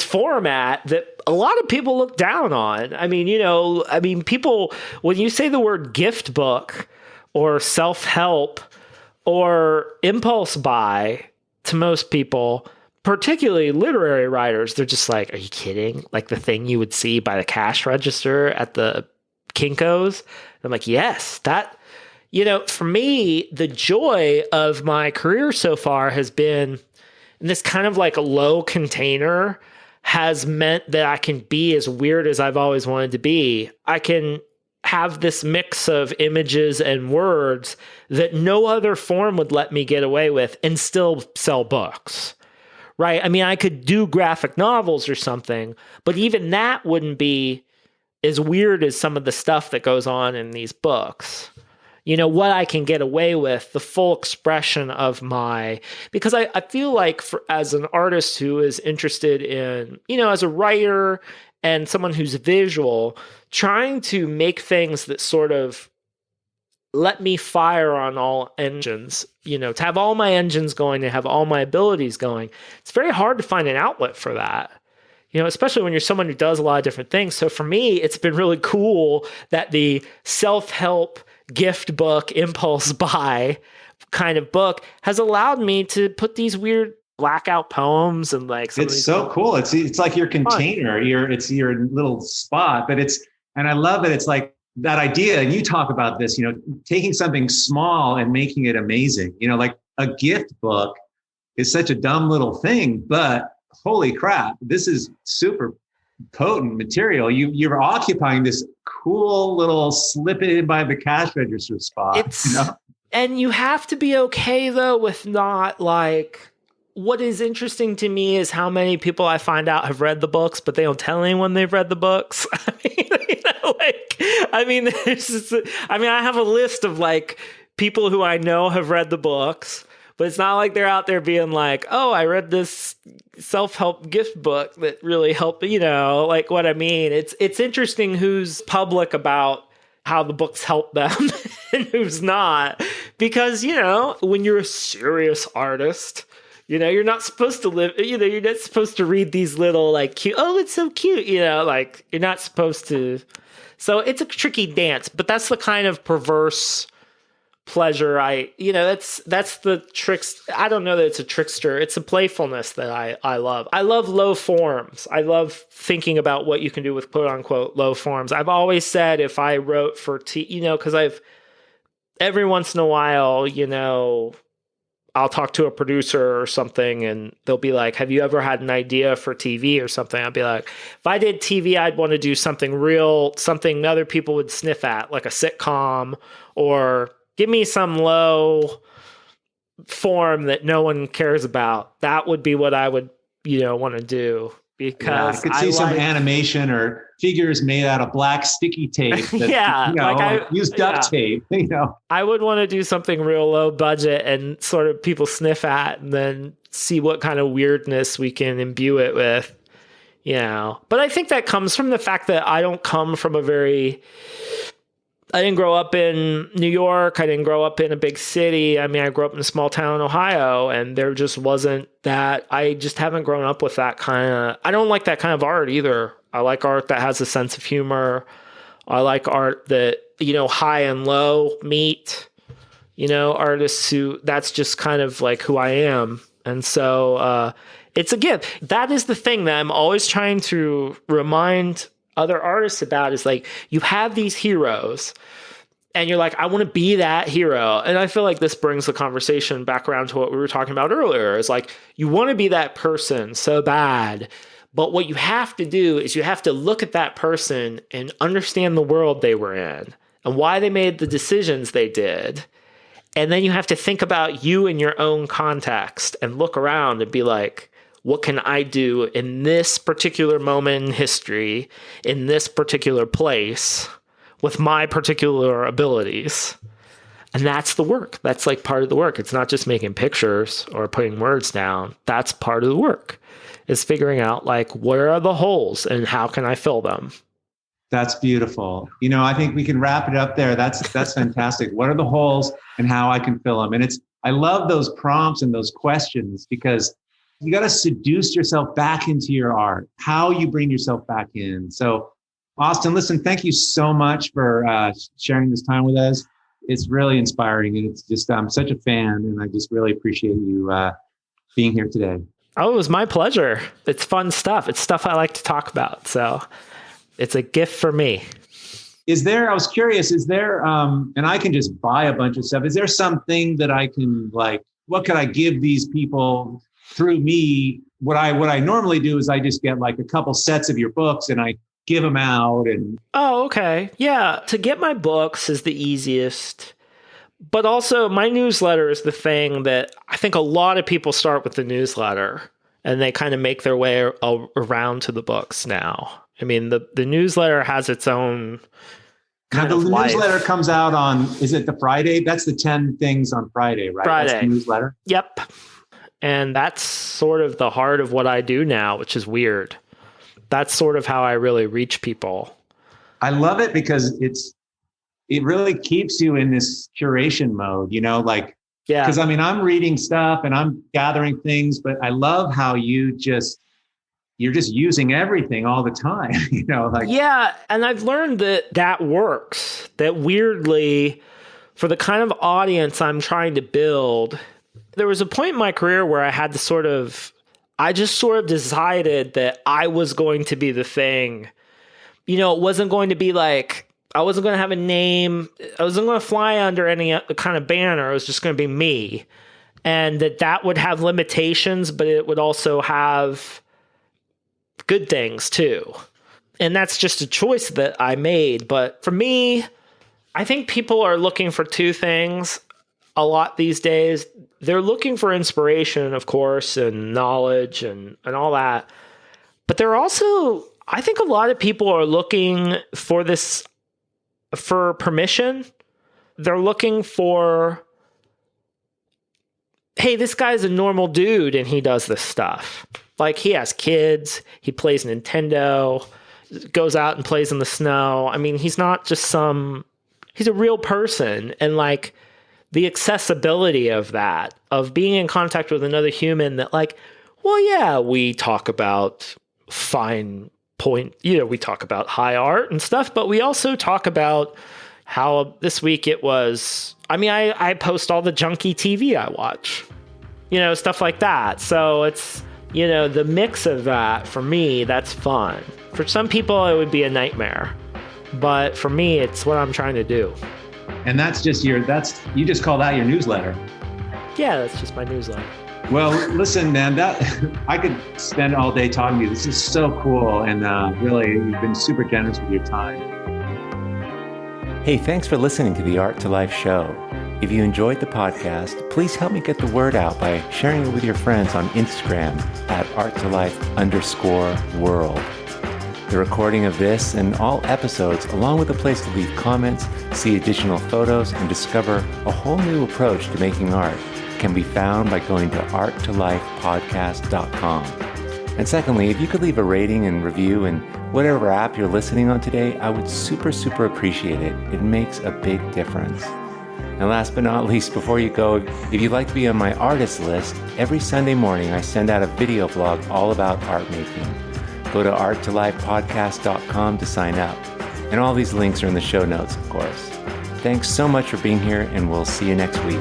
format that a lot of people look down on. I mean, people, when you say the word gift book or self-help or impulse buy, to most people, particularly literary writers, they're just like, are you kidding? Like the thing you would see by the cash register at the Kinko's? I'm like, yes, that, for me, the joy of my career so far has been, and this kind of like a low container has meant that I can be as weird as I've always wanted to be. I can have this mix of images and words that no other form would let me get away with and still sell books, right? I mean, I could do graphic novels or something, but even that wouldn't be as weird as some of the stuff that goes on in these books. You know, what I can get away with, the full expression of because I feel like as an artist who is interested in, you know, as a writer and someone who's visual, trying to make things that sort of let me fire on all engines, you know, to have all my engines going, to have all my abilities going, it's very hard to find an outlet for that. You know, especially when you're someone who does a lot of different things. So for me, it's been really cool that the self-help gift book, impulse buy kind of book has allowed me to put these weird blackout poems and like it's so cool. It's like your container, it's your little spot, but and I love it. It's like that idea, and you talk about this, you know, taking something small and making it amazing. You know, like a gift book is such a dumb little thing, but holy crap, this is super potent material. You're occupying this cool little slip it in by the cash register spot. You know? And you have to be okay though with not like, what is interesting to me is how many people I find out have read the books, but they don't tell anyone they've read the books. I mean, you know, like, I have a list of like people who I know have read the books, but it's not like they're out there being like, oh, I read this self-help gift book that really helped, you know, like what I mean. It's interesting who's public about how the books help them and who's not. Because, you know, when you're a serious artist, you know, you're not supposed to you're not supposed to read these little like cute, oh, it's so cute, you know, like you're not supposed to. So it's a tricky dance, but that's the kind of perverse pleasure that's the tricks. I don't know that it's a trickster. It's a playfulness that I love. I love low forms. I love thinking about what you can do with quote unquote low forms. I've always said if I wrote for you know, because every once in a while, you know, I'll talk to a producer or something and they'll be like, have you ever had an idea for TV or something? I'll be like, if I did TV, I'd want to do something real, something other people would sniff at, like a sitcom, or give me some low form that no one cares about. That would be what I would, you know, want to do. Because I could see some animation or figures made out of black sticky tape. That, yeah, you know, like use duct tape. You know, I would want to do something real low budget and sort of people sniff at, and then see what kind of weirdness we can imbue it with. You know, but I think that comes from the fact that I don't come from I didn't grow up in New York. I didn't grow up in a big city. I mean, I grew up in a small town in Ohio, and there just wasn't that. I just haven't grown up with that kind of, I don't like that kind of art either. I like art that has a sense of humor. I like art that, you know, high and low meet, you know, artists who, that's just kind of like who I am. And so it's a gift. That is the thing that I'm always trying to remind other artists about, is like, you have these heroes and you're like, I want to be that hero. And I feel like this brings the conversation back around to what we were talking about earlier. Is like, you want to be that person so bad, but what you have to do is you have to look at that person and understand the world they were in and why they made the decisions they did. And then you have to think about you in your own context and look around and be like, what can I do in this particular moment in history, in this particular place, with my particular abilities? And that's the work. That's like part of the work. It's not just making pictures or putting words down. That's part of the work, is figuring out like, where are the holes and how can I fill them? That's beautiful. You know, I think we can wrap it up there. That's fantastic. What are the holes and how I can fill them? And I love those prompts and those questions, because you got to seduce yourself back into your art, how you bring yourself back in. So, Austin, listen, thank you so much for sharing this time with us. It's really inspiring. And it's just, I'm such a fan, and I just really appreciate you being here today. Oh, it was my pleasure. It's fun stuff. It's stuff I like to talk about. So it's a gift for me. I was curious, and I can just buy a bunch of stuff. Is there something that I can, like, what could I give these people through me? What I normally do is I just get like a couple sets of your books and I give them out. And Oh, okay. Yeah. To get my books is the easiest. But also, my newsletter is the thing that I think a lot of people start with the newsletter and they kind of make their way around to the books now. I mean, the newsletter has its own kind of life. Newsletter comes out on, is it the Friday? That's the 10 things on Friday, right? Friday. That's the newsletter. Yep. And that's sort of the heart of what I do now, which is weird. That's sort of how I really reach people. I love it because it really keeps you in this curation mode, like, yeah. Because I mean, I'm reading stuff and I'm gathering things, but I love how you're just using everything all the time, like. Yeah. And I've learned that works, that weirdly, for the kind of audience I'm trying to build, there was a point in my career where I had to I just sort of decided that I was going to be the thing. It wasn't going to be like, I wasn't going to have a name. I wasn't going to fly under any kind of banner. It was just going to be me. And that would have limitations, but it would also have good things too. And that's just a choice that I made. But for me, I think people are looking for two things a lot these days. They're looking for inspiration, of course, and knowledge and all that. But they're also, I think a lot of people are looking for permission. They're looking for, hey, this guy's a normal dude and he does this stuff. Like, he has kids, he plays Nintendo, goes out and plays in the snow. I mean, he's not just he's a real person. And like, the accessibility of that, of being in contact with another human that like, well, yeah, we talk about fine point, we talk about high art and stuff, but we also talk about how this week it was, I post all the junky TV I watch, stuff like that. So it's, the mix of that, for me, that's fun. For some people, it would be a nightmare, but for me, it's what I'm trying to do. And that's just you just call that your newsletter. Yeah, that's just my newsletter. Well, listen, man, I could spend all day talking to you. This is so cool. And really, you've been super generous with your time. Hey, thanks for listening to the Art2Life show. If you enjoyed the podcast, please help me get the word out by sharing it with your friends on Instagram at Art2Life_world. The recording of this and all episodes, along with a place to leave comments, see additional photos, and discover a whole new approach to making art, can be found by going to Art2Lifepodcast.com. And secondly, if you could leave a rating and review in whatever app you're listening on today, I would super, super appreciate it. It makes a big difference. And last but not least, before you go, if you'd like to be on my artist list, every Sunday morning I send out a video blog all about art making. Go to Art2Lifepodcast.com to sign up. And all these links are in the show notes, of course. Thanks so much for being here, and we'll see you next week.